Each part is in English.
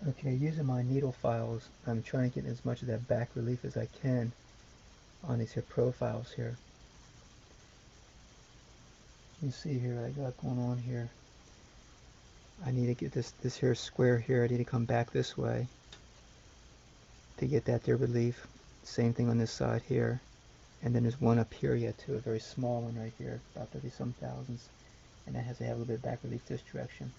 Okay, using my needle files, I'm trying to get as much of that back relief as I can on these here profiles here. You see here what I got going on here. I need to get this here square here. I need to come back this way to get that there relief. Same thing on this side here. And then there's one up here yet too, a very small one right here, about 30 some thousandths. And that has to have a little bit of back relief this direction.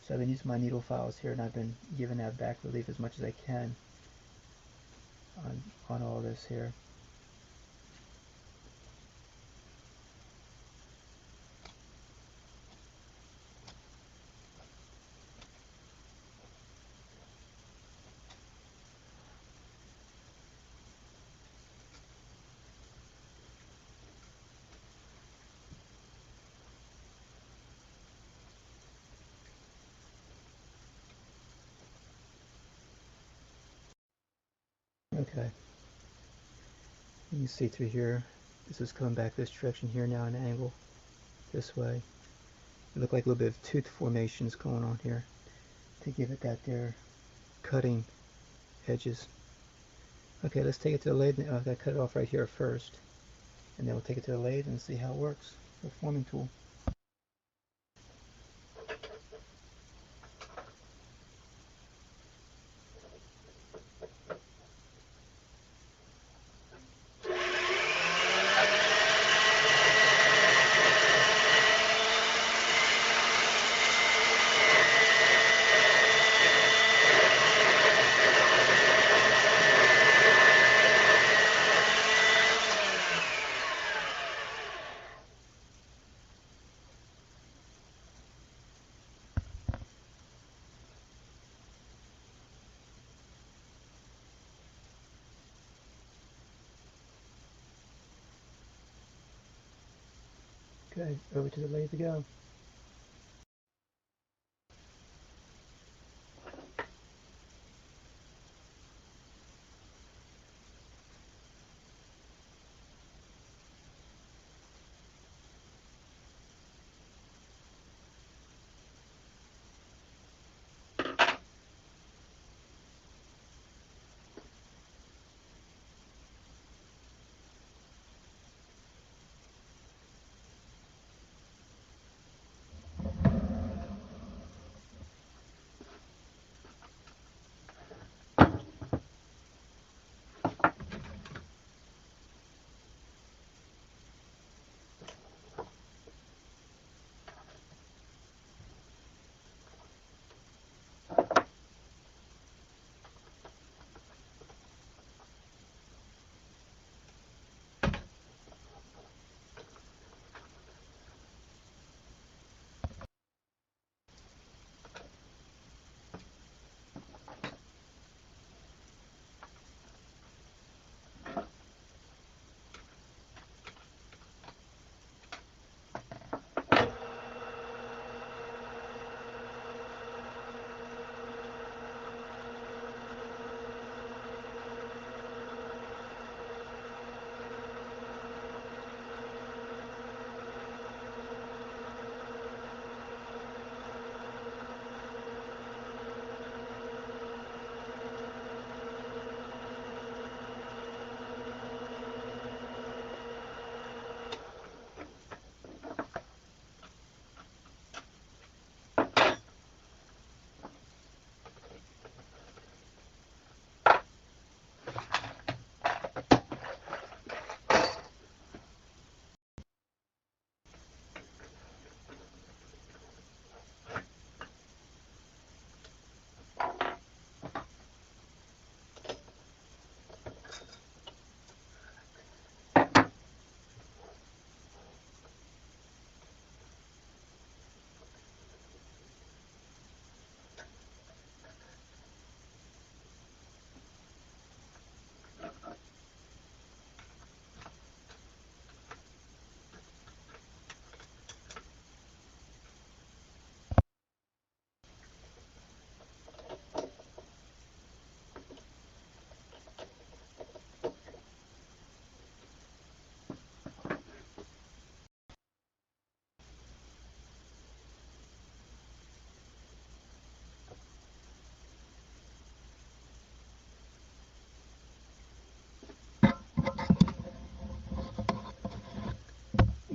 So I've been using my needle files here and I've been giving that back relief as much as I can on all this here. Okay, you can see through here, this is coming back this direction here now, an angle this way. It looked like a little bit of tooth formations going on here to give it that there cutting edges. Okay, let's take it to the lathe. I've got to cut it off right here first, and then we'll take it to the lathe and see how it works. The forming tool. Okay, over to the lathe to go.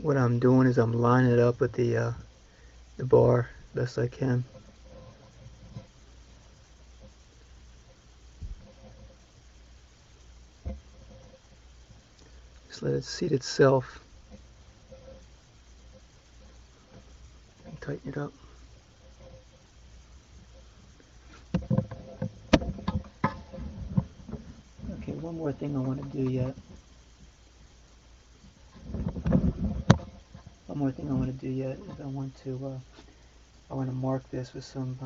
what I'm doing is I'm lining it up with the bar best I can. Just let it seat itself and tighten it up. Okay, one more thing I want to do yet. One more thing I want to do yet is I want to mark this with some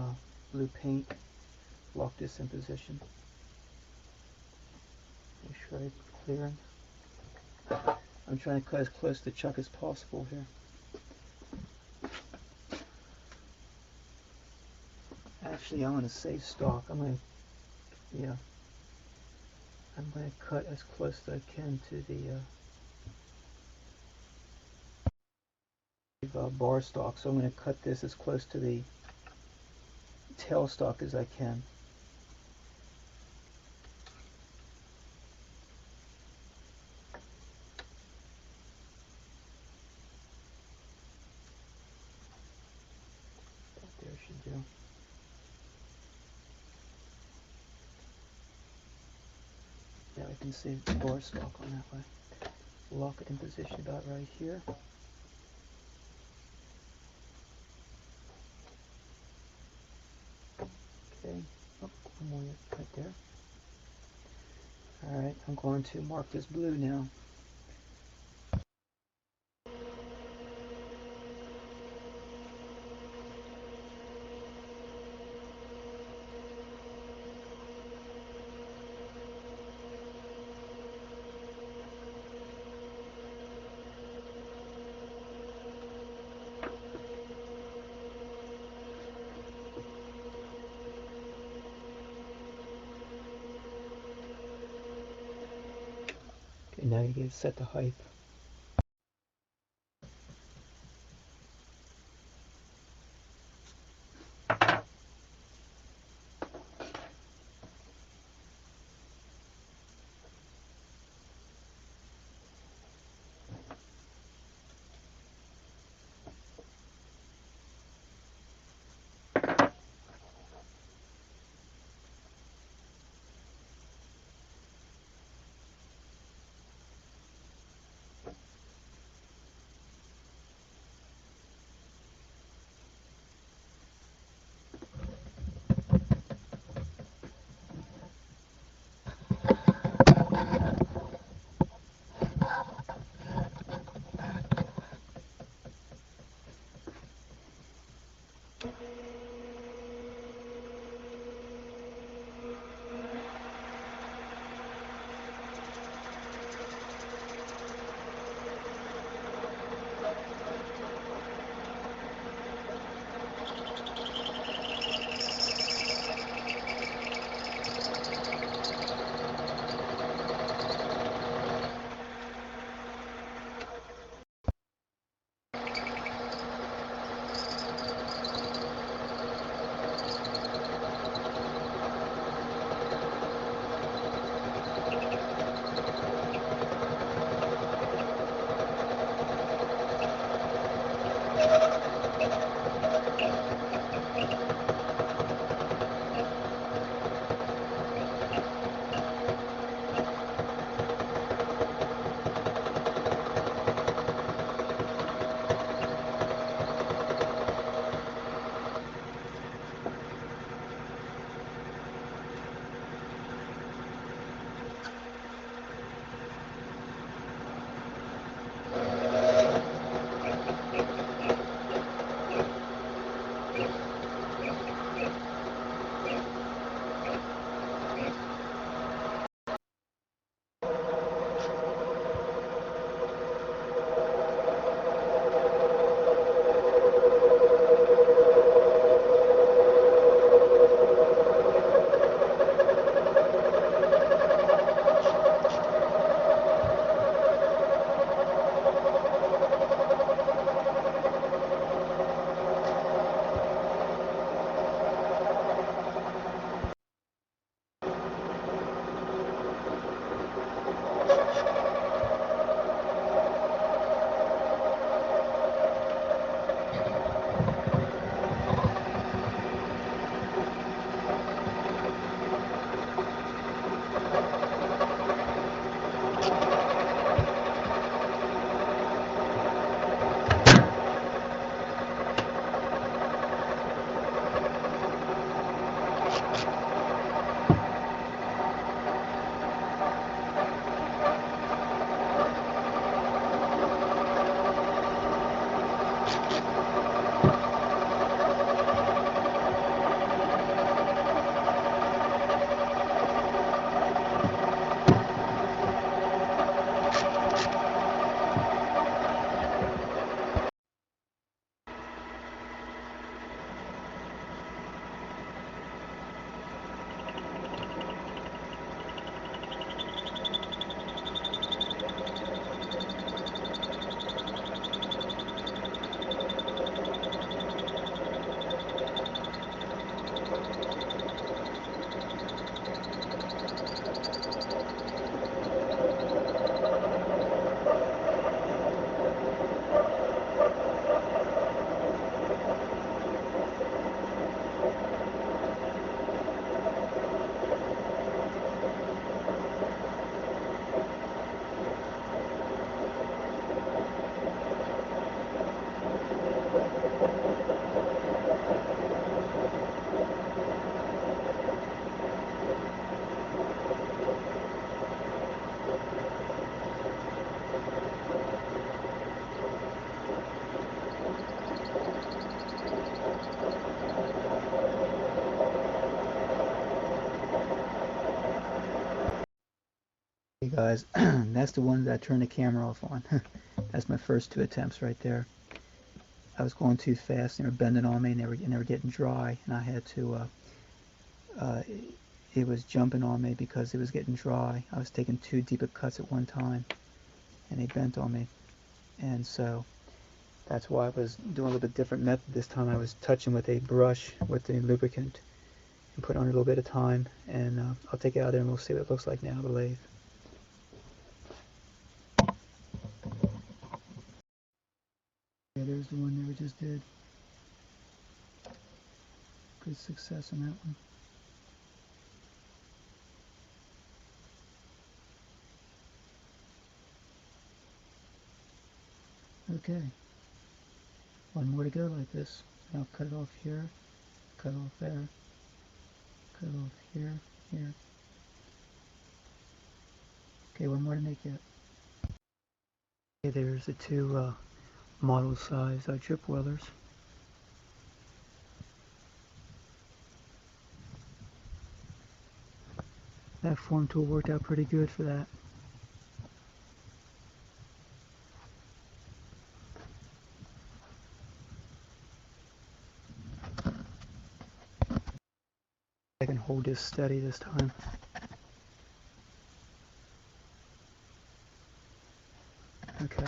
blue paint. Lock this in position. Make sure I'm clearing. I'm trying to cut as close to the chuck as possible here. Actually, I want to save stock. I'm going to cut as close as I can to the bar stock. So I'm going to cut this as close to the tail stock as I can. There should do. Yeah, I can see the bar stock on that way. Lock it in position about right here. Okay, oh, one more right there. Alright, I'm going to mark this blue now. Okay, now you get set the height. Hey guys, that's the one that I turned the camera off on. That's my first 2 attempts right there. I was going too fast, they were bending on me, and they were getting dry, and I had to, uh, it was jumping on me because it was getting dry. I was taking 2 deep cuts at one time, and they bent on me. And so that's why I was doing a little bit different method this time. I was touching with a brush with the lubricant and put on a little bit of time, and I'll take it out there and we'll see what it looks like now, the lathe. Yeah, there's the one that we just did. Good success on that one. Okay, one more to go like this. Now cut it off here, cut it off there, cut it off here, here. Okay, one more to make yet. Okay, there's the 2 model size drip welders. That form tool worked out pretty good for that. I can hold this steady this time. Okay.